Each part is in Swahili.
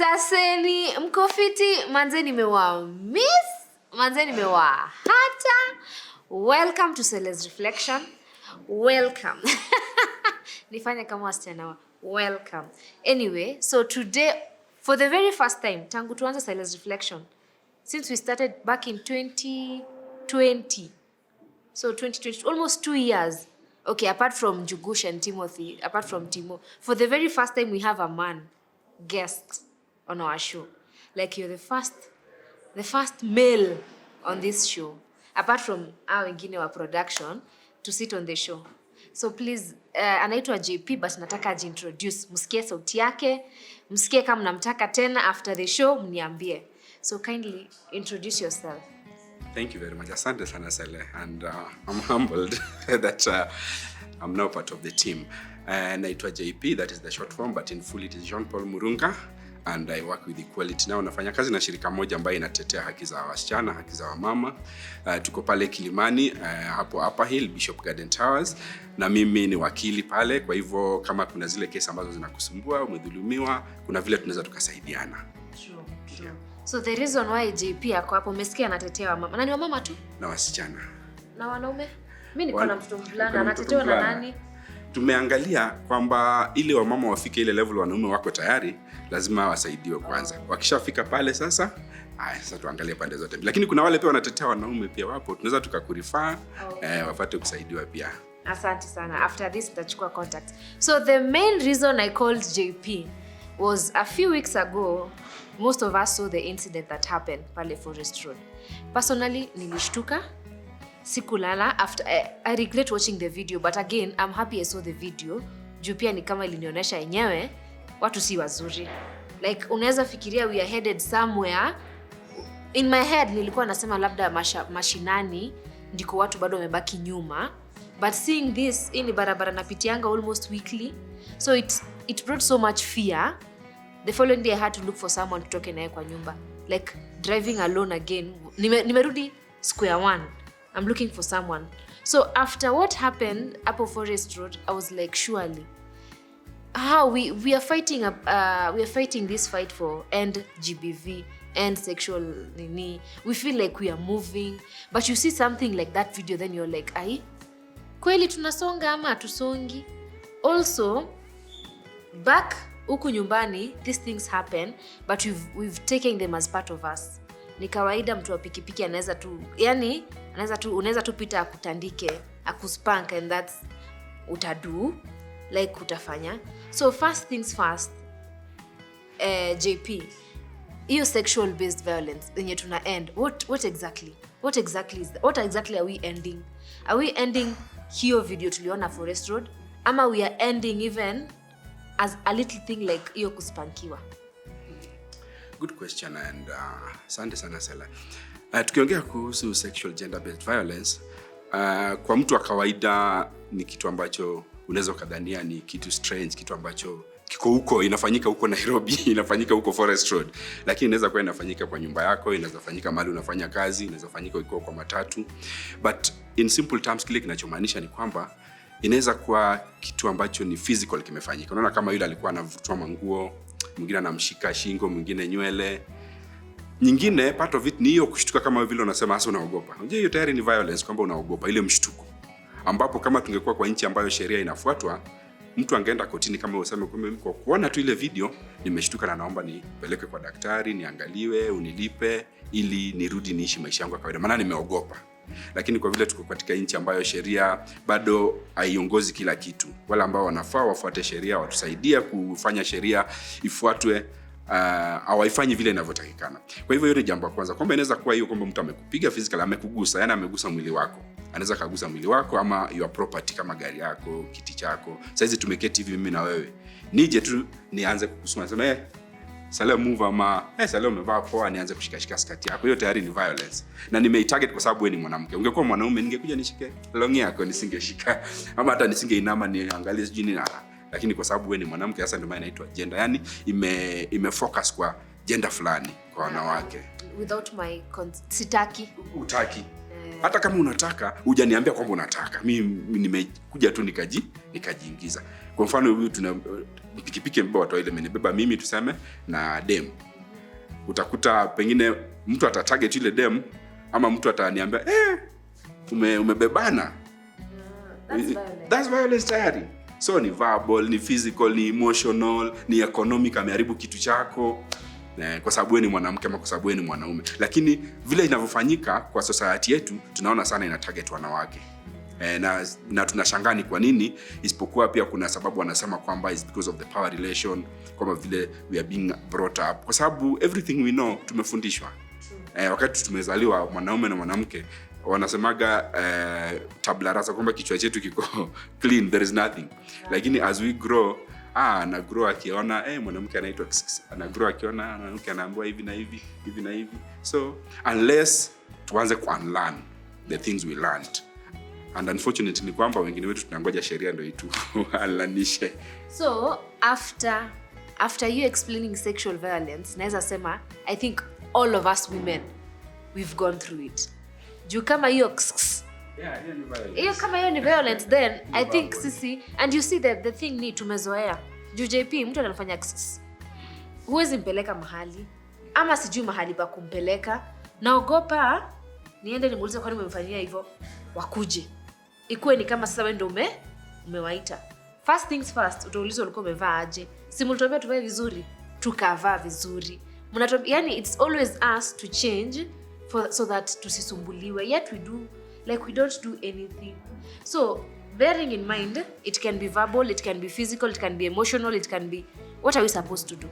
Saseni mkofiti manze nimewa hata. Welcome to Celes Reflection. Welcome. Nifanye kama wasichana. Welcome. Anyway, so today for the very first time tangu tuanze Celes Reflection since we started back in 2020. So 2020, almost 2 years. Okay, apart from Njugush and Timothy, apart from Timo, for the very first time we have a man guest on our show. Like you're the first male on this show, apart from our wengine wa production, to sit on the show. So please, anaitwa JP, but nataka ajiintroduce. Msikie sauti yake, msikie kama mnamtaka tena after the show, mniambie. So kindly introduce yourself. Thank you very much. Asante sana Sele, and I'm humbled that I'm now part of the team. Naitwa JP, that is the short form, but in full it is Jean Paul Murunga, and I work with Equality Now. Nafanya kazi na shirika moja ambayo inatetea haki za wasichana, haki za wamama. Tuko pale Kilimani, hapo Upper Hill, Bishop Garden Towers, na mimi ni wakili pale. Kwa hivyo kama kuna zile kesi ambazo zinakusumbua, umedhulumiwa, kuna vile tunaweza tukasaidiana. Sure. Yeah. So the reason why JP yako hapo, umesikia anatetea wamama. Na ni wamama tu? Na wasichana. Na wanaume? Mimi niko na mtoto mvulana, anatetewa na nani? Tumeangalia kwamba ili wamama wafike ile level wanaume wako tayari, lazima wasaidiwe kwanza. Wakishafika pale sasa tuangalie pande zote. Lakini kuna wale pia wanatetea wanaume pia wapo. Tunaweza tukakurifaa wapate kusaidiwa pia. Asante sana. After this tutachukua contact. So the main reason I called JP was a few weeks ago. Most of us saw the incident that happened pale Forest Road. Personally, nilishtuka. Sikulala after I regret watching the video, but again I'm happy I saw the video. Juu pia ni kama ilinionyesha yenyewe watu si wazuri. Like unaweza fikiria we are headed somewhere. In my head nilikuwa nasema labda mashinani ndiko watu bado wamebaki nyuma. But seeing this in barabara napitianga almost weekly. So it brought so much fear. The following day I had to look for someone to talk naye kwa nyumba. Like driving alone again. Nimerudi square one. I'm looking for someone. So after what happened up Forest Road, I was like, surely, we are fighting this fight for end GBV, end sexual nini. We feel like we are moving, but you see something like that video, then you're like, ai, kweli tunasonga ama tusongi? Also, back huku nyumbani, these things happen, but we've taken them as part of us. Ni kawaida mtu wa pikipiki anaweza tu, yani unaweza tu pita akutandike, akuspank, and that's utadu, like utafanya. So first things first, JP, hiyo sexual based violence yenye tuna end, what exactly are we ending? Are we ending hiyo video tuliona Forest Road, ama we are ending even as a little thing like hiyo kuspankiwa? Good question, and asante sana Sela. Tukiongea kuhusu sexual gender based violence, kwa mtu wa kawaida ni kitu ambacho unaweza kadhania ni kitu strange, kitu ambacho kiko huko, inafanyika huko Nairobi, inafanyika huko Forest Road, lakini inaweza kuwa inafanyika kwa nyumba yako, inaweza fanyika mahali unafanya kazi, inaweza fanyika ukiwa kwa matatu. But in simple terms, kile kinachomaanisha ni kwamba inaweza kuwa kitu ambacho ni physical kimefanyika. Unaona kama yule alikuwa anavutwa manguo, mwingine anamshika shingo, mwingine nywele. Nyingine part of it ni hiyo kushtuka, kama vile unasema hasa unaogopa. Unajua hiyo tayari ni violence, kwamba unaogopa ile mshtuko. Ambapo kama tungekuwa kwa nchi ambayo sheria inafuatwa, mtu angeenda kotini kama useme kwa kuona tu ile video nimeshtuka na naomba nipeleke kwa daktari, niangaliwe, unilipe ili nirudi niishi maisha yangu ya kawaida, maana nimeogopa. Lakini kwa vile tuko katika nchi ambayo sheria bado haiongozi kila kitu, wale ambao wanafaa wafuate sheria, watusaidie kufanya sheria ifuatwe, hawaifanyi vile inavyotakikana. Kwa hivyo hiyo ni jambo la kwanza, kwamba inaweza kuwa hiyo kwamba mtu amekupiga physical, amekugusa, yani amegusa mwili wako. Anaweza kagusa mwili wako ama your property kama gari yako, kiti chako. Sasa hizi tumeketi hivi mimi na wewe. Nije tu nianze kukusuma, nasema Sale move ama Sale umevaa poa, nianze kushikashika skati yako. Hiyo tayari ni violence. Na nimeitarget kwa sababu wewe ni mwanamke. Ungekuwa mwanaume ningekuja nishike longi yako nisingeshika. Ama hata nisingeinama niangalie sijui nini. Lakini kwa sababu wewe ni mwanamke, sasa ndio maana inaitwa gender. Yani imefocus kwa gender fulani kwa wanawake. Without my sitaki. Utaki. Hata kama unataka, hujaniambia kwamba unataka. Mimi nimekuja tu nikajiingiza. Kwa mfano huyu tuna pikipiki mbeba watu ile menibeba mimi tuseme na dem. Utakuta pengine mtu atatarget ile dem ama mtu ataniambia umebebana. That's violence tayari. So ni verbal, ni physical, ni emotional, ni economic, ameharibu kitu chako. Kwa sababu wewe ni mwanamke ama kwa sababu wewe ni mwanaume. Lakini vile inavyofanyika kwa society yetu tunaona sana ina target wanawake. Na tunashangaa ni kwa nini, isipokuwa pia kuna sababu wanasema kwamba is because of the power relation, kama vile we are being brought up. Kwa sababu everything we know tumefundishwa. Wakati tumezaliwa mwanaume na mwanamke wanasemaga tabla rasa kwamba kichwa chetu kiko clean, there is nothing. Lakini as we grow, ana grow akiona mwanamke anaitwa ana grow akiona mwanamke anaambiwa hivi na hivi, hivi na hivi. So unless tuanze ku unlearn the things we learned, and unfortunately ni kwamba wengine wetu tunangoja sheria ndio itu unlearnishe. So after you explaining sexual violence, naweza sema I think all of us women we've gone through it. Juu kama hiyo kama hiyo ni violence, then I think sisi, and you see the thing ni tumezoea. Juu JP mtu anafanya huwezi mpeleka mahali ama sijui mahali pa kumpeleka, naogopa niende nimuulize kwa nini umemfanyia hivyo, wakuje ikuwe ni kama sasa wewe ndio umewaita. First things first, utaulizwa ulikuwa umevaa aje. Si mlituambia tuvae vizuri, tukavaa vizuri. Yani it's always us to change so that tusisumbuliwe, yet we don't do anything. So bearing in mind, it can be verbal, it can be physical, it can be emotional, it can be what are we supposed to do.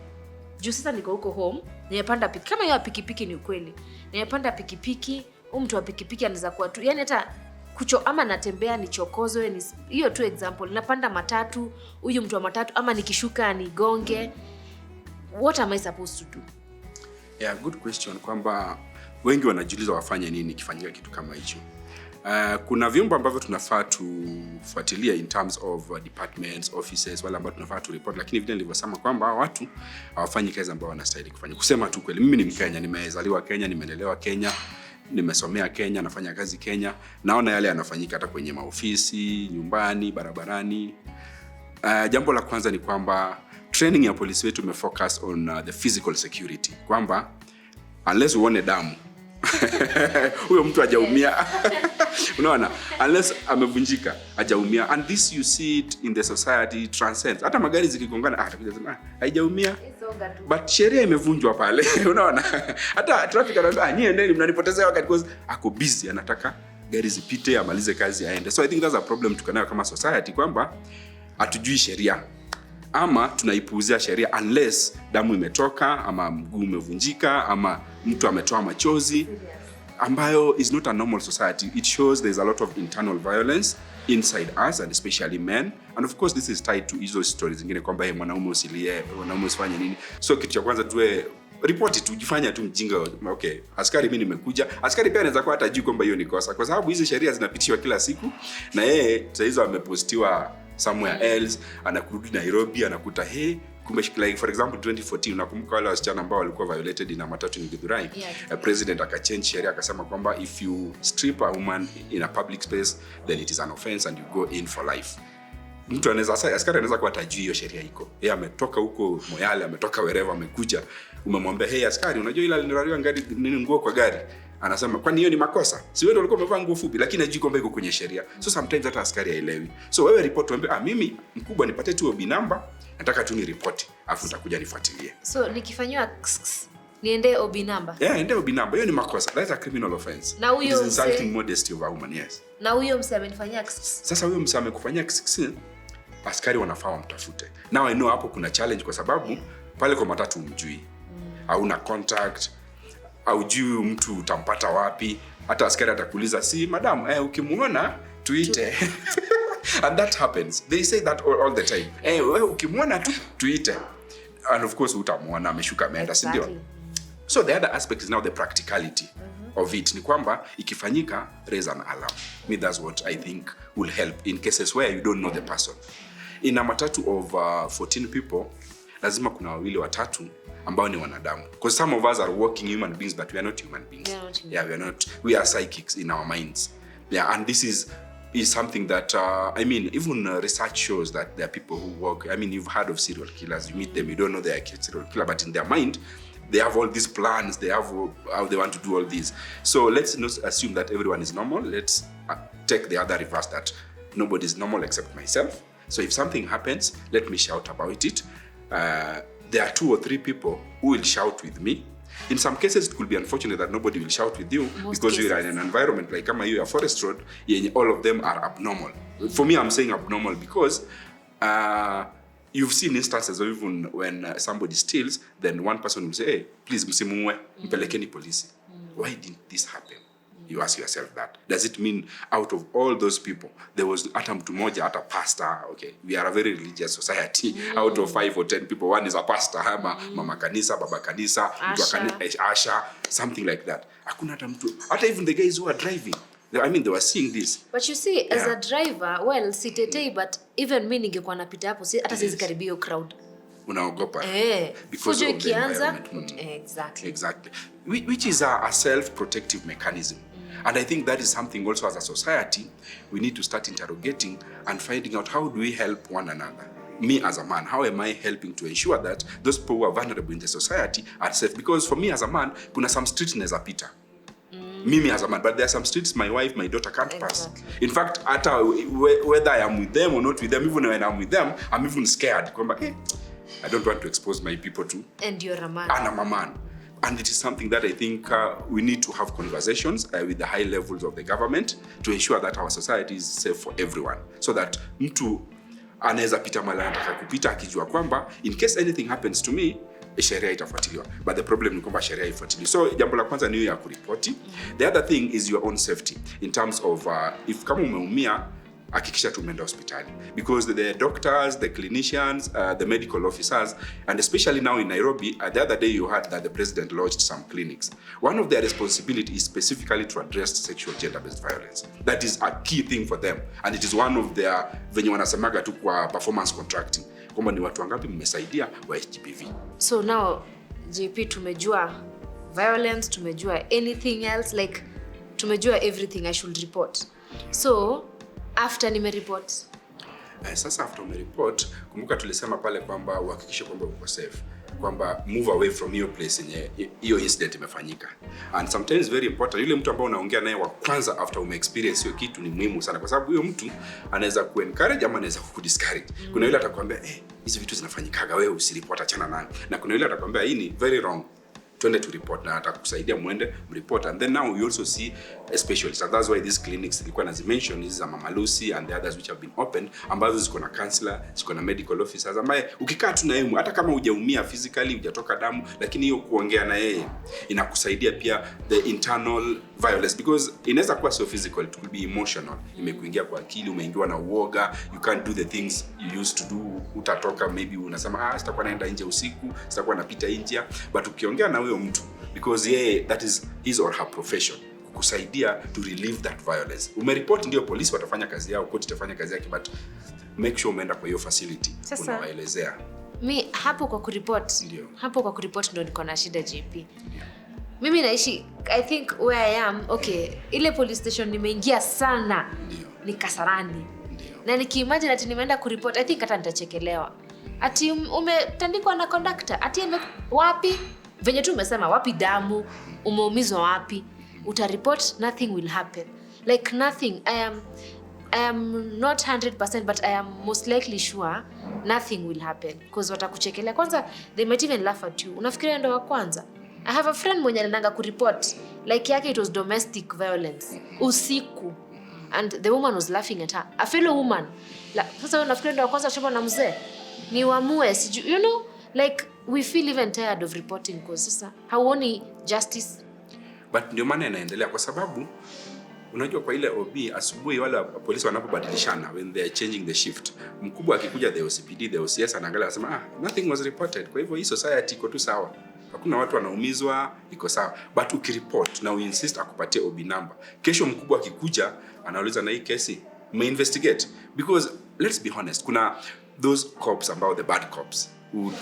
Juu sasa niko huko home, nimepanda pikipiki, kama hiyo pikipiki ni ukweli, nimepanda pikipiki, mtu wa pikipiki anaweza kuwa tu, yani hata ama natembea nichokozwe, ni hiyo tu example. Napanda matatu, huyu mtu wa matatu ama nikishuka nigonge, what am I supposed to do? Yeah, good question. Kwamba wengi wanajiuliza wafanye nini kifanyika kitu kama hicho. Kuna vyombo ambavyo tunafaa tufuatilia in terms of departments, offices, wala ambao tunafaa tu report, lakini vile nilivyosema kwamba watu hawafanyi kazi ambao wanastahili kufanya. Kusema tu kweli, mimi ni Mkenya, nimezaliwa Kenya, nimelelewa Kenya, nimesomea Kenya, nafanya kazi Kenya, naona yale yanafanyika hata kwenye maofisi, nyumbani, barabarani. Jambo la kwanza ni kwamba training ya polisi wetu imefocus on the physical security. Kwamba unless uone damu huyo mtu hajaumia. Unaona, unless amevunjika hajaumia, and this you see it in the society transcends. Hata magari zikigongana atakuja sema haijaumia, but sheria imevunjwa pale. Unaona, hata traffic anaambia nyie endeni, mnanipotezea wakati, because ako busy, anataka gari zipite amalize kazi aende. So I think that's a problem tukanayo kama society, kwamba hatujui sheria ama tunaipuuzia sheria unless damu imetoka ama mguu umevunjika ama mtu ametoa machozi, ambayo is not a normal society. It shows there's a lot of internal violence inside us, and especially men, and of course this is tied to hizo stories zingine kwamba mwanaume usilie, mwanaume usifanye nini. So kitu cha kwanza tuwe report tu, jifanya tu mjinga. Okay, askari mimi nimekuja. Askari pia anaweza kuwa atajui kwamba hiyo ni kosa, kwa sababu hizi sheria zinapitishwa kila siku, na yeye sasa hizo amepostiwa somewhere else, anakurudi Nairobi anakuta kumbe, like for example 2014, unakumbuka wale wasichana ambao walikuwa violated in a matatu in Githurai. President akachange sheria akasema kwamba if you strip a woman in a public space, then it is an offense and you go in for life. Mtu anaweza sasa, askari anaweza kuwa tajui hiyo sheria iko. Yeye ametoka huko Moyale, ametoka wherever, amekuja, umemwambia askari, unajua ile alinirarua ngari nini nguo kwa gari, anasema kwani hiyo ni makosa? Si wewe ndio ulikuwa umevaa nguo fupi, lakini hajui kwamba iko kwenye sheria. So sometimes hata askari haelewi. So wewe report, uambie mimi mkubwa nipatie tu OB number, nataka tu ni report, afu nitakuja nifuatilie. So nikifanywa niende OB number? Yeah, ende OB number. Hiyo ni makosa. That's a criminal offense. Na huyo it is insulting modesty of a woman, yes. Na huyo msee amenifanyia sasa huyo msee amekufanyia askari wanafaa wamtafute. Now I know hapo kuna challenge, kwa sababu pale kwa matatu umjui. Hauna contact, haujui mtu utampata wapi. Hata askari atakuuliza, si madam, ukimuona tuite. And that happens. They say that all the time. Wewe ukimuona tu tuite. And of course utamuona ameshuka ameenda, si ndio? So the other aspect is now the practicality of it. Ni kwamba ikifanyika, raise an alarm. That's what I think will help in cases where you don't know the person. In a matatu of 14 people, lazima kuna wawili watatu ambao ni wanadamu, because some of us are walking human beings but we are not human beings. We are psychics in our minds. And this is something that even research shows that there are people who walk. You've heard of serial killers. You meet them, you don't know they are a serial killer, but in their mind they have all these plans, they have how they want to do all this. So let's not assume that everyone is normal. Let's take the other reverse, that nobody is normal except myself. So if something happens, let me shout about it. There are 2 or 3 people who will shout with me. In some cases, it could be unfortunate that nobody will shout with you because you are in an environment like you are Forest Road, all of them are abnormal. For me, I'm saying abnormal because you've seen instances of even when somebody steals, then one person will say, hey, please, msimuue, mpelekeni polisi. Why didn't this happen? You ask yourself that. Does it mean out of all those people, there was hata mtu moja, hata pastor? Okay, we are a very religious society. Out of 5 or 10 people, one is a pastor, mama kanisa, baba kanisa, asha, something like that. Hakuna hata mtu, hata even the guys who are driving, they were seeing this. But you see, as a driver, well, sitetei, but even me ningekuwa napita hapo, hata siwezi karibia hiyo crowd. Unaogopa. Because of the environment. Exactly. Which is a self-protective mechanism. And I think that is something also as a society we need to start interrogating and finding out, how do we help one another? Me as a man, how am I helping to ensure that those people who are vulnerable in the society are safe? Because for me as a man, kuna some streets neza pita. Mimi as a man, but there are some streets my wife, my daughter can't pass. In fact, whether I am with them or not with them, even when I'm with them, I'm even scared. I don't want to expose my people to. And you're a man. And I'm a man. And it is something that I think we need to have conversations with the high levels of the government to ensure that our society is safe for everyone. So that mtu anaweza pita mahali anataka kupita akijua kwamba in case anything happens to me, sheria itafuatiliwa. But the problem ni kwamba sheria haifuatiliwi. So jambo la kwanza ni hiyo ya kuripoti. The other thing is your own safety in terms of if kama umeumia, hakikisha tumeenda hospitali, because the doctors, the clinicians, the medical officers, and especially now in Nairobi, the other day you heard that the president launched some clinics. One of their responsibility is specifically to address sexual gender-based violence. That is a key thing for them, and it is one of their venye wanasemaga tu kwa performance contracting, kwamba ni watu wangapi mmesaidia wa HGBV. So now JP, tumejua violence, tumejua anything else, like tumejua everything I should report. So after nimereport, sasa after umereport, kumbuka tulisema pale kwamba uhakikishe kwamba uko safe, kwamba move away from your place yenye hiyo incident imefanyika. And sometimes very important, yule mtu ambao unaongea naye wa kwanza after experience hiyo kitu ni muhimu sana, kwa sababu huyo mtu anaweza kuencourage ama anaweza kukudiscourage. Kuna yule atakwambia hizi vitu zinafanyikaga, wewe usiripota, achana nayo. Na kuna yule atakwambia hii ni very wrong, twende to report, na atakusaidia muende report. And then now we also see a specialist, and that's why these clinics nilikuwa nazimention, hizi za Mama Lucy and the others which have been opened, ambazo ziko na counselor, ziko na medical officers ambaye ukikaa tu na yeye, hata kama hujaumia physically, hujatoka damu, lakini hiyo kuongea na yeye inakusaidia pia the internal violence, because inaweza kuwa so physical, it could be emotional. Imekuingia kwa akili, umeingiwa na uoga, you can't do the things you used to do. Utatoka maybe unasema sitakuwa naenda nje usiku, sitakuwa napita nje, but ukiongea na huyo mtu, because that is his or her profession, kukusaidia to relieve that violence. Umereport, ndio polisi watafanya kazi yao, court itafanya kazi yake, but make sure umeenda kwa hiyo facility, unawaelezea. Hapo kwa kureport ndio niko na shida JP. Mimi naishi, I think where I am, ile police station nimeingia sana ni Kasarani. Na nikiimagine ati nimeenda kureport, I think hata nitachekelewa. Ati umetandikwa na conductor, ati wapi? Venye tu umesema wapi damu, umeumizwa wapi? Utareport, nothing will happen. Like nothing. I am not 100%, but I am most likely sure nothing will happen, because watakuchekelea. Kwanza they might even laugh at you. Unafikiria ndo wa kwanza? I have a friend mwenye anaenda kureport, like yake it was domestic violence usiku, and the woman was laughing at her, a fellow woman. Sasa unafikiria ndo wa kwanza shamba na mzee ni wamue, you know, like we feel even tired of reporting, because sasa hauoni justice. But ndio maana inaendelea, kwa sababu unajua kwa ile OB asubuhi wale polisi wanapobadilishana, when they are changing the shift, mkubwa akikuja the OCPD, the OCS anaangalia anasema nothing was reported. Kwa hivyo hii society iko tu sawa, hakuna watu wanaumizwa, iko sawa. But ukireport na uinsist akupatie OB number, kesho mkubwa akikuja anauliza na hii kesi investigate, because let's be honest, kuna those cops ambao the bad cops, who,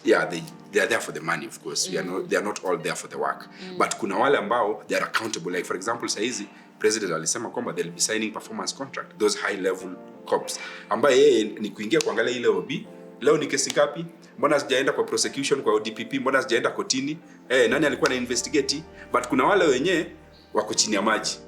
yeah, they are there for the money, of course. They are not all there for the work. But kuna wale ambao they are accountable. Like for example, saizi president alisema kwamba they'll be signing performance contract, those high level cops. Ambaye yeye ni kuingia kuangalia ile OB, leo ni kesi ngapi? Mbona sijaenda kwa prosecution kwa DPP? Mbona sijaenda kotini? Nani alikuwa na investigate? But kuna wale wenye wako chini ya maji.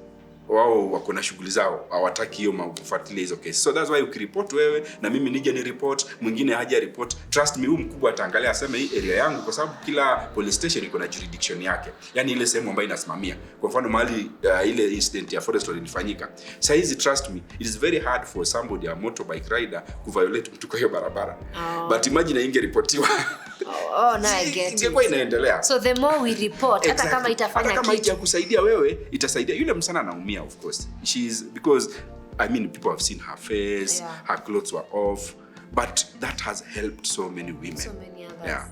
Wao wako na shughuli zao, hawataki hiyo kufuatilia hizo kesi. So that's why ukireport wewe na mimi nije ni report, mwingine haja report, trust me, huyu mkubwa ataangalia aseme hii area yangu, kwa sababu kila police station iko na jurisdiction yake, yani ile sehemu ambayo inasimamia. Kwa mfano mahali ile incident ya Forest Road ilifanyika, sasa hizi trust me, it is very hard for somebody, a motorbike rider, kuviolate mtu kwa hiyo barabara. But imagine ingeripotiwa. No, I get it. Ingekuwa inaendelea. So the more we report, hata kama itafanya kitu, hata kama itakusaidia wewe, itasaidia yule msana anaumia, of course. Because I mean, people have seen her face, her clothes were off, but that has helped so many women. So many others. Yeah.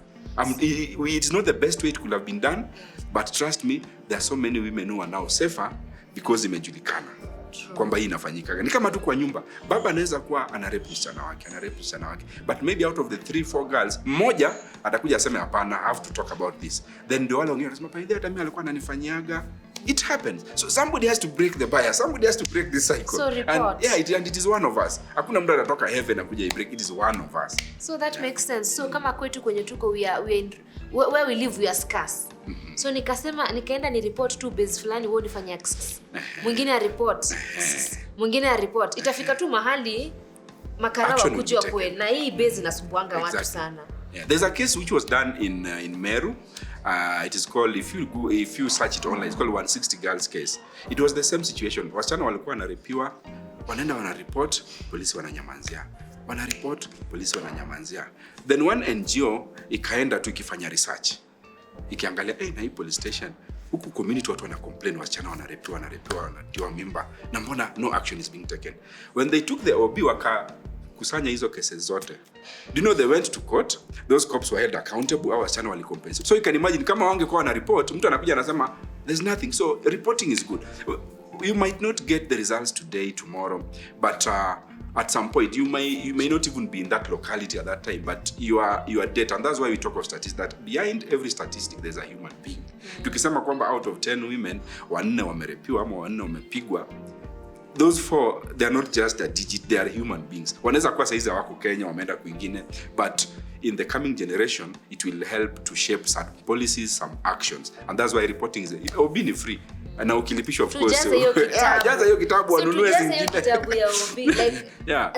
It's not the best way it could have been done, but trust me, there are so many women who are now safer because imejulikana kwamba hii inafanyika. Ni kama tu kwa nyumba, baba anaweza kuwa anarepu msichana wake, but maybe out of the 3-4 girls, mmoja atakuja aseme hapana, I have to talk about this. Then ndio wale wengine wanasema pale hata mimi alikuwa ananifanyiaga. It happens. So somebody has to break the bias. Somebody has to break this cycle. So report. And it is one of us. Hakuna mtu anatoka heaven na kuja break. It is one of us. So that makes sense. So kama kwetu kwenye tuko where we live, we are scarce. So nikaenda ni report tu base fulani, wewe unifanyia mwingine a report. Itafika tu mahali makarawa kujua kweli na hii base inasumbuanga watu sana. Yeah. There's a case which was done in Meru. It is called, if you search it online, it's called 160 girls case. It was the same situation. Wasichana walikuwa wanarepiwa, wanaenda wanareport, polisi wananyamazia. Wanareport, polisi wananyamazia. Then one NGO ikaenda tu ikifanya research. Ikiangalia, na hii police station, huku community watu wana complain wasichana wanarepiwa, wanatiwa mimba. Na mbona no action is being taken? When they took the OB kusanya hizo cases zote. Do you know they went to court? Those cops were held accountable, au wasichana walicompensate. So you can imagine kama wangekuwa na report, mtu anakuja anasema there's nothing. So reporting is good. You might not get the results today, tomorrow, but at some point you may not even be in that locality at that time, but you are dead. And that's why we talk of statistics, that behind every statistic there's a human being. Tukisema kwamba out of 10 women 4 wamerepiwa ama 4 wamepigwa, those 4, they are not just a digit, they are human beings. Wanaweza kuwa saizi wako Kenya, wameenda kwingine, but in the coming generation it will help to shape some policies, some actions, and that's why reporting is being free. Na ukilipishwa of course. Jaza hiyo kitabu wanunue zingine. Kitabu ya OB, like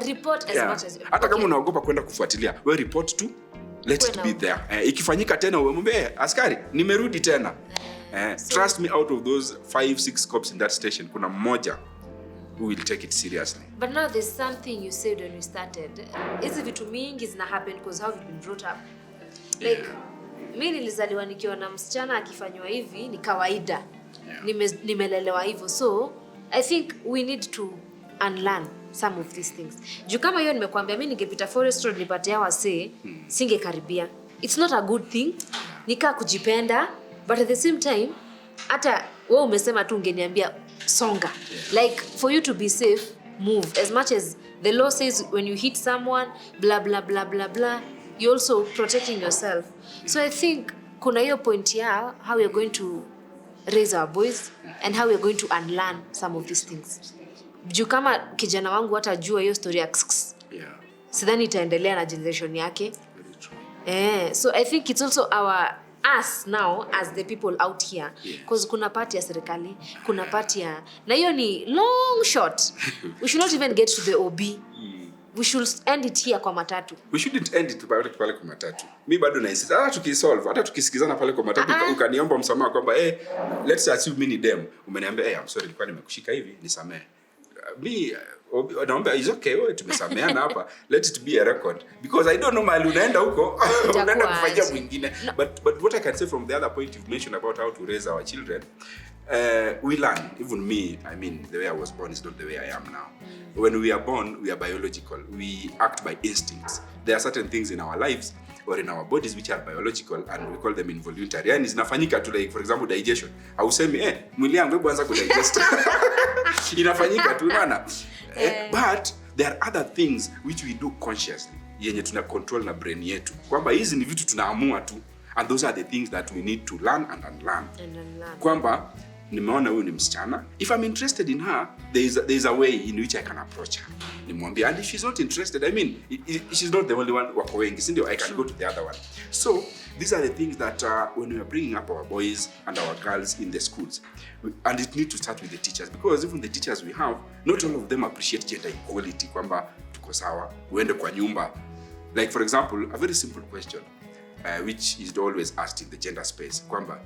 report as much as you. Hata kama unaogopa kwenda kufuatilia, we report tu, let it be there. Ikifanyika tena umwambie askari nimerudi tena. Trust me, out of those 5-6 cops in that station, kuna mmoja who will take it seriously. But now there's something you said when we started. Hizi vitu mingi zina happen because how we've been brought up. Like mimi nilizaliwa nikiona msichana akifanywa hivi ni kawaida. Nimelelewa hivyo. So I think we need to unlearn some of these things. Juu kama hiyo nimekuambia mimi ningepita Forest Road nipate hawa singekaribia. It's not a good thing. Nika kujipenda, but at the same time hata wewe umesema tu ungeniambia songa. Like for you to be safe, move. As much as the law says when you hit someone, blah blah blah blah blah, you're also protecting yourself. So I think kuna hiyo point ya how we are going to raise our boys and how we are going to unlearn some of these things. Juu kama kijana wangu hatajua hiyo story ya sidhani itaendelea na generation yake. So I think it's also us now as the people out here, because kuna part ya serikali, kuna part ya, na hiyo ni long shot. We should not even get to the OB. We should end it here kwa matatu. We shouldn't end it pale kwa matatu. Mimi bado na insist. Hata tukisikizana pale kwa matatu, ukaniomba msamaha kwamba let's assume mimi ni dem. Umeniambia I'm sorry nilikuwa nimekushika hivi, nisamee. Mimi naomba is okay, wewe tumesameana hapa. Let it be a record, because I don't know mahali unaenda huko unaenda kufanyia mwingine. But what I can say from the other point you've mentioned about how to raise our children, we learn. Even me, I mean, the way I was born is not the way I am now. When we are born, we are biological. We act by instincts. There are certain things in our lives or in our bodies which are biological, and we call them involuntary. Yani zinafanyika tu, like for example digestion. Hausemi mwili yangu hebu anza kudigest. Inafanyika tu unaona. But there are other things which we do consciously yenye tuna control na brain yetu, kwamba hizi ni vitu tunaamua tu, and those are the things that we need to learn and unlearn. Kwamba nimeona huyu ni msichana, if I'm interested in her, there is a way in which I can approach her. Nimwambia, and if she's not interested, I mean, she's not the only one wako wengi, si ndio? I can go to the other one. So these are the things that when we are bringing up our boys and our girls in the schools, and it needs to start with the teachers, because even the teachers we have, not all of them appreciate gender equality, kwamba tuko sawa, uende kwa nyumba. Like for example, a very simple question, which is always asked in the gender space, kwamba,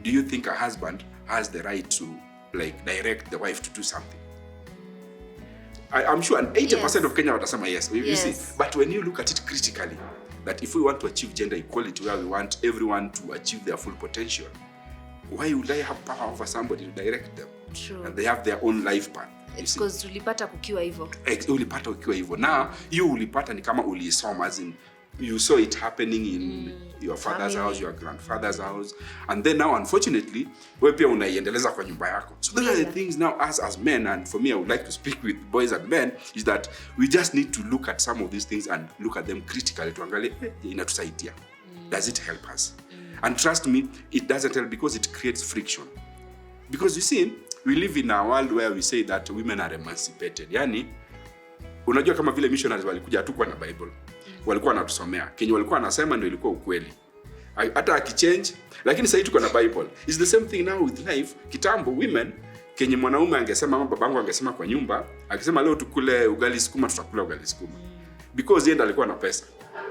do you think a husband has the right to like direct the wife to do something? I'm sure 80% of Kenya watasema yes. You see, but when you look at it critically, that if we want to achieve gender equality, where we want everyone to achieve their full potential, why would I have power over somebody to direct them? True. And they have their own life path. It's because ulipata kukiwa hivyo. Ulipata ukiwa hivyo. Now, you ulipata ni kama ulisoma, as in you saw it happening in your father's house, your grandfather's house, and then now unfortunately wewe pia unaiendeleza kwa nyumba yako. So those are the things now as men, and for me I would like to speak with boys and men, is that we just need to look at some of these things and look at them critically, tuangalie inatusaidia. Does it help us? And trust me, it doesn't help, because it creates friction. Because you see, we live in a world where we say that women are emancipated. Yani unajua kama vile missionaries walikuja hatukuwa na Bible. Walikuwa wanatusomea. Kenye walikuwa wanasema ndio ilikuwa ukweli. Hata akichange, lakini sasa tuko na Bible. It's the same thing now with life. Kitambo women, kenye mwanaume angesema, ama babangu angesema kwa nyumba, akisema leo tukule ugali sukuma, tutakula ugali sukuma. Because yeye alikuwa na pesa.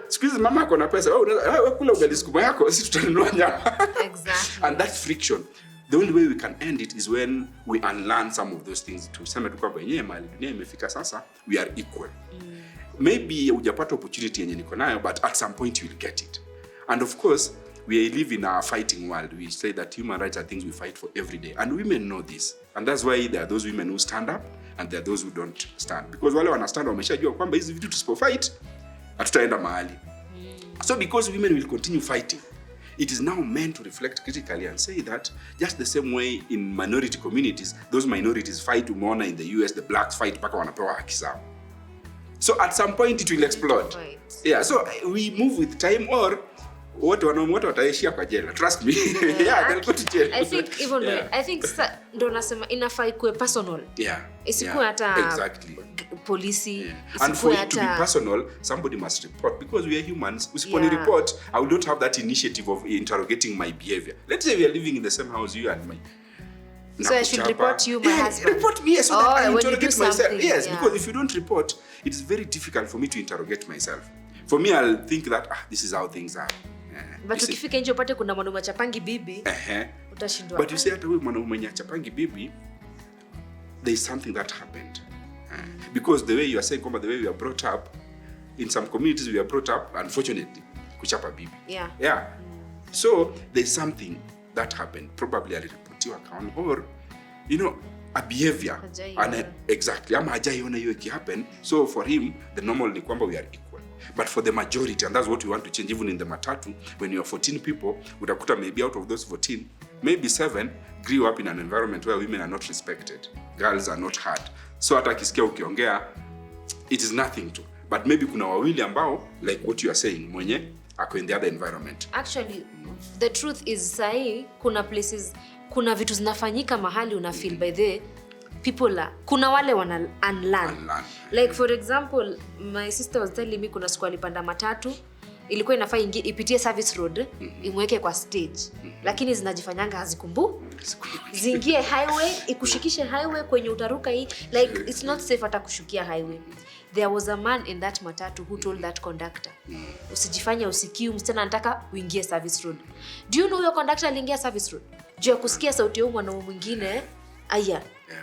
Siku hizi mama ako na pesa, wewe kula ugali sukuma yako, sisi tutanunua nyama. Exactly. And that friction, the only way we can end it is when we unlearn some of those things. Tuseme tu kwamba yenyewe mali dunia imefika sasa, we are equal. Maybe hujapata opportunity yenye niko nayo, but at some point you will get it. And of course, we live in a fighting world. We say that human rights are things we fight for every day. And women know this. And that's why there are those women who stand up and there are those who don't stand. Because wale wana stand wameshajua kwamba hizi vitu tusipo fight, hatutaenda mahali. So because women will continue fighting, it is now meant to reflect critically and say that just the same way in minority communities, those minorities fight. Umeona in the US, the blacks fight mpaka wanapewa haki zao. So at some point it will explode. Right. Yeah, so we move with time, or wote wataishia kwa jela. Trust me. Yeah, they'll go to jail. I think even I think ndo nasema inafai kuwe personal. Yeah. Isikuwe hata exactly. Polisi. Yeah. And for it to be personal, somebody must report, because we are humans. Usiponi report, I will not have that initiative of interrogating my behavior. Let's say we are living in the same house, you and me. So I should report you, my husband. Report me, yes, so that I interrogate myself. Yes, because if you don't report, it is very difficult for me to interrogate myself. For me, I'll think that this is how things are. But ukifika nje upate kuna mwanaume chapangi bibi, utashindwa. But you say hata huyu mwanaume chapangi bibi, there is something that happened. Because the way you are saying, the way we are brought up, in some communities we are brought up, unfortunately, kuchapa bibi. Yeah. So there's something that happened, probably a report account, or a behavior. And exactly, ama hajaiona hiyo ikihappen. So for him, the normal ni kwamba we are equal. But for the majority, and that's what we want to change, even in the matatu, when you are 14 people, utakuta maybe out of those 14, maybe 7 grew up in an environment where women are not respected, girls are not heard. So hata akisikia ukiongea, it is nothing to. But maybe kuna wawili ambao, like what you are saying, mwenye ako in the other environment. Actually, the truth is sahi, kuna places, kuna vitu zinafanyika mahali una feel by the people kuna wale wana unlearn. Like for example, my sister was telling me kuna siku alipanda matatu, ilikuwa inafaa ipitie service road, imweke kwa stage. Lakini zinajifanyanga hazikumbu. Zingie highway, ikushikishe highway kwenye utaruka hii. Like it's not safe hata kushukia highway. There was a man in that matatu who told that conductor, usijifanye usikiu, msichana anataka uingie service road. Do you know your conductor aliingia service road? Juu ya kusikia sauti ya mwanaume mwingine, aya,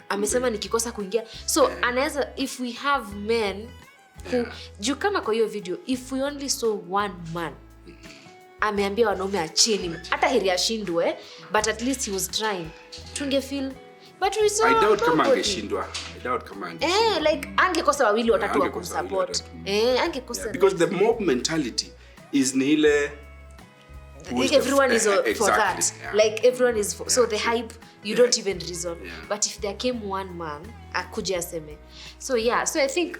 amesema nikikosa kuingia. So anaweza, if we have men who, juu kama kwa hiyo video, if we only saw one man ameambia wanaume acheni, hata heri ashindwe, but at least he was trying, tunge feel. But we saw, I doubt kama angeshindwa. Like angekosa wawili watatu wa kumsupport. Angekosa. Because the mob mentality is ni ile everyone is for that. Yeah. Like everyone is for, so the hype, you don't even reason. But if there came one man, akuja aseme. So so I think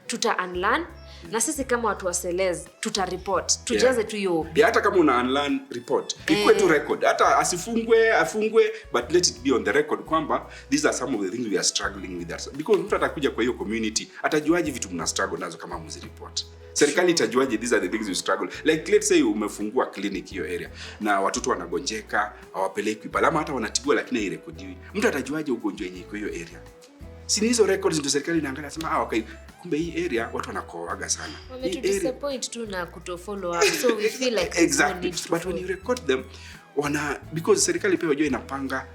tuta unlearn na sisi kama watu wa Celes tuta report, tujaze tu hiyo OB. Hata kama una unlearn report, ikuwe tu record. Hata afungwe, but let it be on the record kwamba these are some of the things we are struggling with. Because mtu atakuja kwa hiyo community, atajuaje vitu mna struggle nazo kama mzi report. Serikali itajuaje these are the things you struggle. Like let's say umefungua clinic hiyo area na watoto wanagonjeka, hawapelekwi balama, hata wanatibiwa lakini hairekodiwi. Mtu atajuaje ugonjwa yenyewe kwa hiyo area? Si hizo records ndio serikali inaangalia sema okay, kumbe hii area watu wanakoaga sana. Wametu disappoint tu na kuto follow up, so we feel like exactly. But when you record them because serikali pia wajua inapanga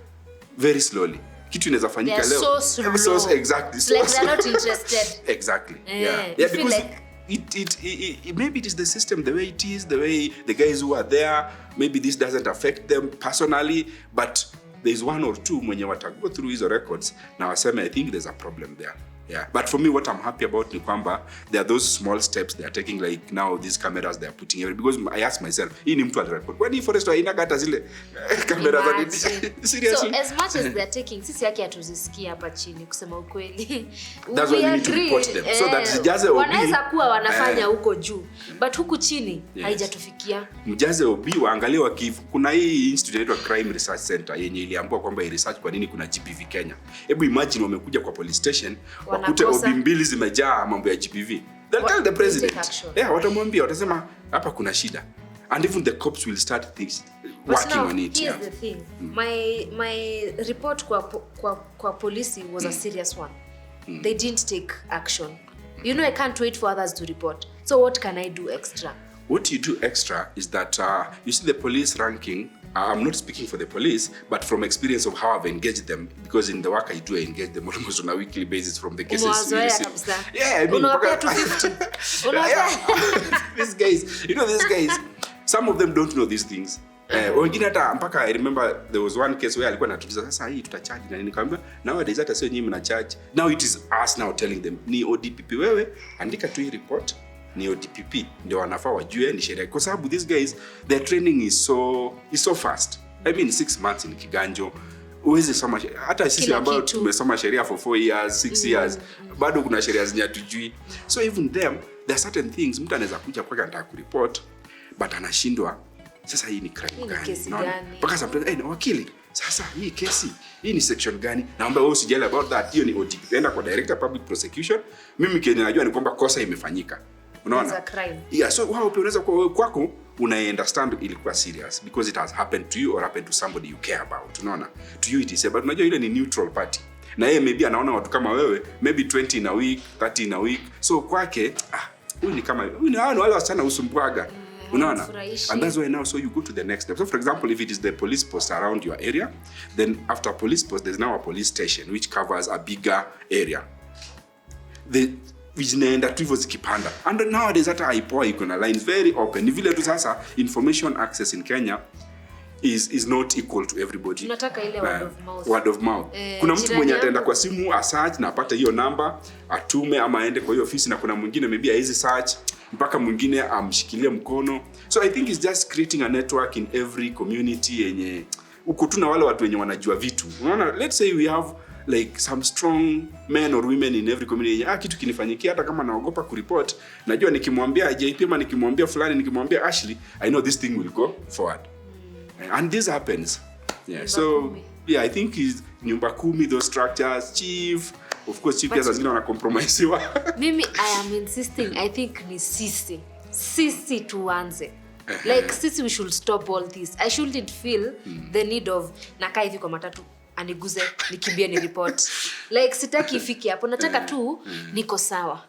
very slowly. Kitu inaweza fanyika leo. So exactly. So like they're not interested. Exactly. Yeah, because it maybe it is the system, the way it is, the way the guys who are there, maybe this doesn't affect them personally, but there is one or two mwenye go through hizo records na waseme I think there's a problem there. Yeah, but for me what I'm happy about ni kwamba there are those small steps they are taking, like now these cameras they are putting everywhere, because I ask myself hii ni mtu alirecord kwani forest haina hata zile cameras za seriously. So as much as they are taking, sisi yake hatuzisikia hapa chini kusema ukweli. That's why we need to report them so that zijaze OB. Wanaweza kuwa wanafanya huko juu but huku chini haijatufikia. Mjaze OB waangalie kuna hii institute inaitwa Crime Research Center yenye iliambiwa kwamba research kwa nini kuna GBV Kenya. Hebu imagine wamekuja kwa police station wakute OB mbili zimejaa mambo ya GBV. They'll tell the president. Watamwambia, watasema hapa kuna shida. And even the cops will start working on it. Here's the thing. My report kwa police was a serious one. They didn't take action. You know, I can't wait for others to report. So what can I do extra? What you do extra is that you see the police ranking. I'm not speaking for the police, but from experience of how I've engaged them, because in the work I do, I engage them almost on a weekly basis from the cases we receive. Yeah, I mean, these guys, some of them don't know these things. Wengine hata mpaka I remember there was one case where alikuwa anatuliza sasa hii tutacharge na nikamwambia nowadays hata sio nyinyi mna charge. Now it is us now telling them ni ODPP wewe andika tu hii report ni ODPP ndio wanafaa wajue ni sheria, kwa sababu these guys their training is so fast. I mean 6 months in kiganjo uweze soma hata sisi ambao tumesoma sheria for 4 years 6 years bado kuna sheria zinatujui. So even them there are certain things mtu anaweza kuja kwake anataka kureport but anashindwa sasa hii ni crime gani, mpaka sometimes wakili sasa hii kesi hii ni section gani, naomba wewe usijali about that, hiyo ni ODP, enda kwa director public prosecution, mimi kile najua ni kwamba kosa imefanyika, unaona. Yeah, so wao pia unaweza kwako una understand ilikuwa serious because it has happened to you or happened to somebody you care about, unaona. To you it is, but unajua ile ni neutral party na yeye maybe anaona watu kama wewe maybe 20 in a week 30 in a week, so kwake huyu ni kama huyu ni wale wasichana usumbwaga, unaona. And that's why now so you go to the next step. So for example, if it is the police post around your area, then after police post there's now a police station which covers a bigger area. Vinaenda tu hivyo zikipanda. And nowadays hata haipoa iko na lines very open. Ni vile tu sasa information access in Kenya is not equal to everybody. Tunataka ile word of mouth. Kuna mtu mwenye ataenda kwa simu search na apate hiyo namba, atume ama aende kwa hiyo ofisi, na kuna mwingine maybe haizi search mpaka mwingine amshikilie mkono. So I think it's just creating a network in every community yenye uko tu na wale watu wenye wanajua vitu. Unaona, let's say we have like some strong men or women in every community. Kitu kinifanyikia hata kama naogopa kureport, najua nikimwambia JP ama nikimwambia fulani, nikimwambia Ashley, I know this thing will go forward. And this happens. Yeah. So yeah, I think is nyumba kumi, those structures, chief, of course chief pia zingine wana compromise. Mimi I am insisting, I think ni sisi tuanze. Like sisi we should stop all this. I shouldn't feel the need of nakaa hivi kwa matatu aniguze nikimbie ni report. Like sitaki ifike hapo, nataka tu niko sawa.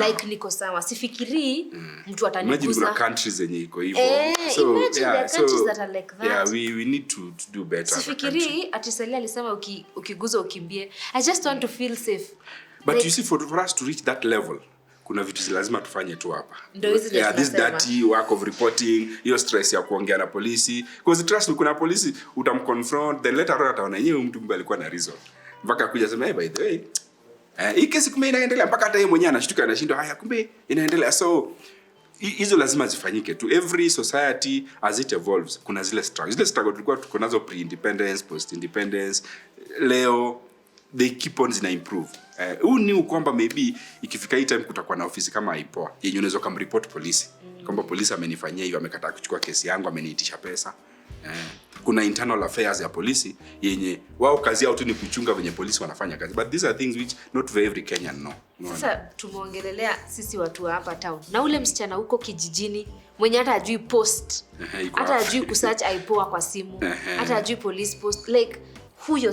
Like niko sawa, sifikiri mtu ataniguza. Imagine kuna countries zenye iko hivyo. So imagine yeah, the countries that are like that. Yeah, we need to do better. Sifikiri ati Celes alisema ukiguza ukimbie. I just want to feel safe. But like, you see for us to reach that level, kuna vitu lazima tufanye tu hapa. Yeah, this dirty work of reporting, hiyo stress ya kuongea na polisi. Because trust me, kuna polisi utamconfront, then later on ataona yeye mtu mbali alikuwa na reason. Mpaka kuja sema hey, by the way, hii kesi kumbe inaendelea, mpaka hata yeye mwenyewe anashtuka, anashindwa haya kumbe inaendelea. So hizo lazima zifanyike tu. Every society as it evolves kuna zile struggle tulikuwa tuko nazo pre-independence, post-independence. Leo they keep on zina improve. Who knew kwamba maybe ikifika hii time kutakuwa na ofisi kama IPOA yenye unaweza kumreport polisi kwamba polisi amenifanyia hiyo, amekataa kuchukua kesi yangu, ameniitisha pesa. Kuna internal affairs ya polisi yenye wao kazi yao tu ni kuchunga venye polisi wanafanya kazi, but these are things which not for every Kenyan know. Sasa tumeongelelea sisi watu wa hapa town na ule msichana huko kijijini mwenye hata ajui post, hata ajui kusearch IPOA kwa simu, hata ajui police post, like huyo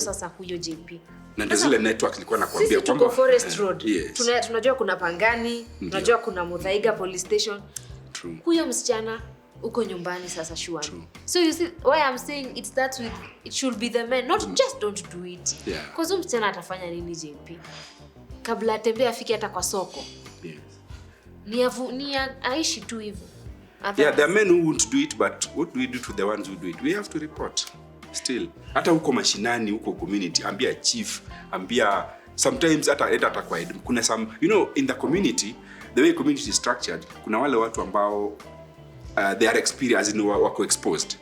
JP. Na ndio zile network nilikuwa nakwambia kwamba tuko Forest Road. Yes. Tunajua kuna Pangani, tunajua kuna Muthaiga police station. True. Huyo msichana uko nyumbani sasa shwari. So you see why I'm saying it starts with, it should be the men, not just don't do it. Because huyo msichana atafanya nini JP? Kabla atembea afike hata kwa soko. Yes. Ni aishi tu hivyo. Yeah, there are men who won't do it, but what do we do to the ones who do it? We have to report. Still. Hata huko mashinani, huko community, ambia chief, ambia sometimes hata kwa kuna some, you know, in the community, the way community is structured, kuna wale watu ambao they are experienced, wako exposed.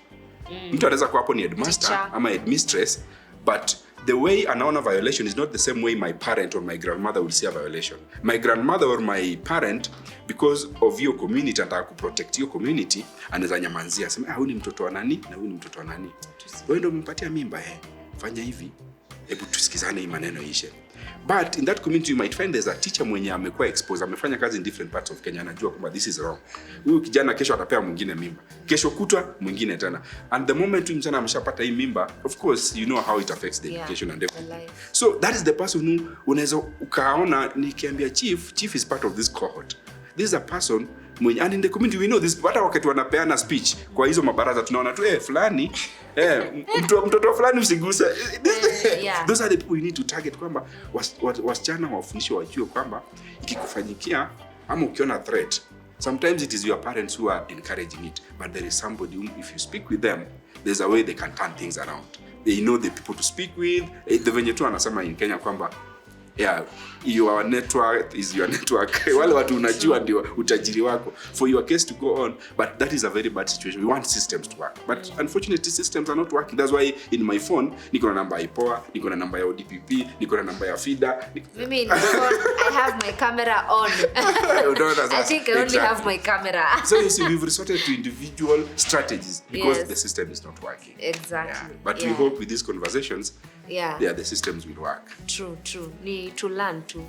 Mtu anaweza kuwa hapo ni headmaster ama headmistress, but the way anaona violation is not the same way my parent or my grandmother will see a violation. My grandmother or my parent, because of your community, anataka kuprotect your community, anaweza nyamanzia, sema huyu ni mtoto wa nani na huyu ni mtoto wa nani. Wewe ndio umempatia mimba, fanya hivi, hebu tusikizane hii maneno ishe. But in that community you might find there's a teacher mwenye amekuwa exposed, amefanya kazi in different parts of Kenya, anajua kwamba this is wrong. Huyu kijana kesho atapea mwingine mimba, kesho kutwa mwingine tena, and the moment huyu msichana ameshapata hii mimba, of course you know how it affects the education and everything. So that is the person who unaweza ukaona nikiambia chief is part of this cohort. This is a person mwenye, and in the community we know this, hata wakati wanapeana speech kwa hizo mabaraza tunaona tu fulani mtoto fulani usiguse. Those are the people you need to target, kwamba wasichana wafundishwe wajue kwamba ikikufanyikia ama ukiona threat, sometimes it is your parents who are encouraging it, but there is somebody whom if you speak with them, there's a way they can turn things around. They know the people to speak with. The venye tu anasema in Kenya kwamba your network is your network. Wale watu unajua ndio utajiri wako. For your case to go on, but that is a very bad situation. We want systems to work, but unfortunately systems are not working. That's why in my phone niko na namba ya IPOA, niko na namba ya ODPP, niko na namba ya FIDA. Mimi in phone I have my camera on. I think I only have my camera. So you see, we've resorted to individual strategies because the system is not working. Exactly. But we hope with these conversations the systems will work. True. Need to learn too.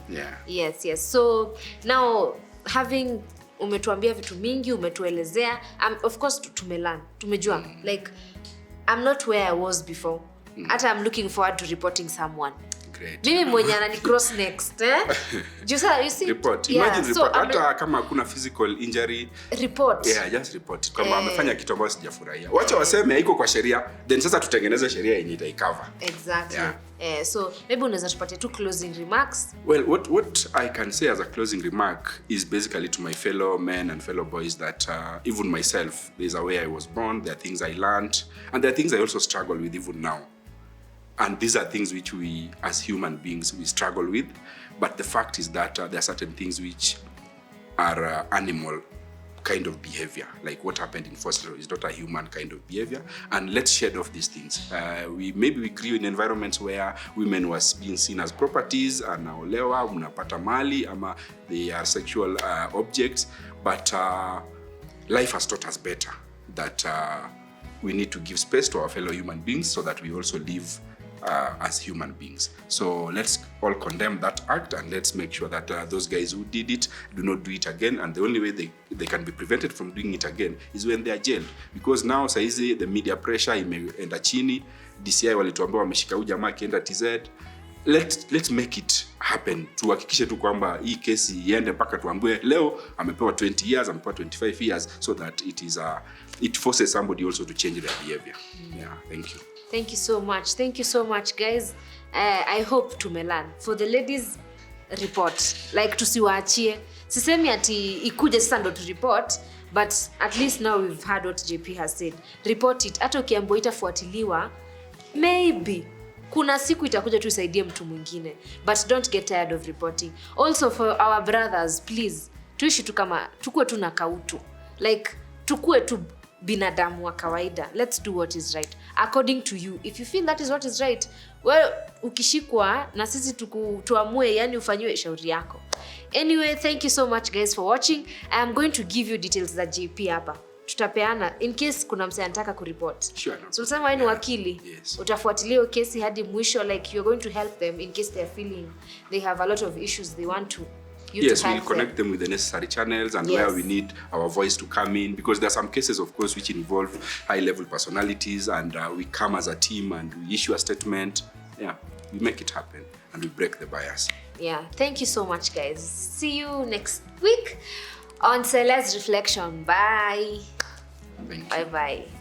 Yes. So now having umetuambia vitu mingi, umetuelezea, of course tumelearn, tumejua. Like I'm not where I was before. Hata I'm looking forward to reporting someone. Great. Mimi mwenye anani cross next, you see? Report. Imagine report. Hata kama kuna physical injury, report. Just report. Kama amefanya kitu ambacho sijafurahia. Wacha waseme haiko kwa sheria, then sasa tutengeneze sheria yenye itacover. Exactly. So maybe unaweza tupatie two closing remarks. Well, what I can say as a closing remark is basically to my fellow men and fellow boys that even myself, there's a way I was born, there are things I learned, and there are things I also struggle with even now. And these are things which we, as human beings, we struggle with. But the fact is that there are certain things which are animal kind of behavior. Like what happened in Foster is not a human kind of behavior. And let's shed off these things. Maybe we grew in environments where women was being seen as properties, anaolewa, mnapata mali, ama they are sexual objects. But life has taught us better that we need to give space to our fellow human beings so that we also live as human beings. So let's all condemn that act, and let's make sure that those guys who did it do not do it again. And the only way they can be prevented from doing it again is when they are jailed. Because now saizi the media pressure imeenda chini, DCI walituambia wameshika huyu jamaa akienda TZ. Let's make it happen. Tuhakikishe tu kwamba hii kesi iende mpaka tuambie leo amepewa 20 years, amepewa 25 years, so that it forces somebody also to change their behavior. Thank you. Thank you so much guys. I hope tumelearn. For the ladies, report. Like tusiwaachie. Sisemi ati ikuje sasa ndo to report, but at least now we've heard what JP has said. Report it. Hata ukiambiwa itafuatiliwa, maybe kuna siku itakuja tu isaidie mtu mwingine. But don't get tired of reporting. Also for our brothers, please, tuishi tu kama tukue tu na kautu. Like tukue tu binadamu wa kawaida. Let's do what is right according to you. If you feel that is what is right, well, ukishikwa na sisi tuamue, yani ufanyiwe shauri yako. Anyway, thank you so much guys for watching. I am going to give you details za JP hapa. Tutapeana in case kuna mse anataka kureport. Sure. So unasema wewe ni wakili. Yes. Utafuatilia hiyo kesi hadi mwisho, like you're going to help them in case they are feeling they have a lot of issues they want to we'll connect them with the necessary channels and where we need our voice to come in, because there are some cases, of course, which involve high-level personalities, and we come as a team and we issue a statement. Yeah, we make it happen and we break the bias. Yeah, thank you so much, guys. See you next week on Celes Reflection. Bye. Thank you. Bye-bye.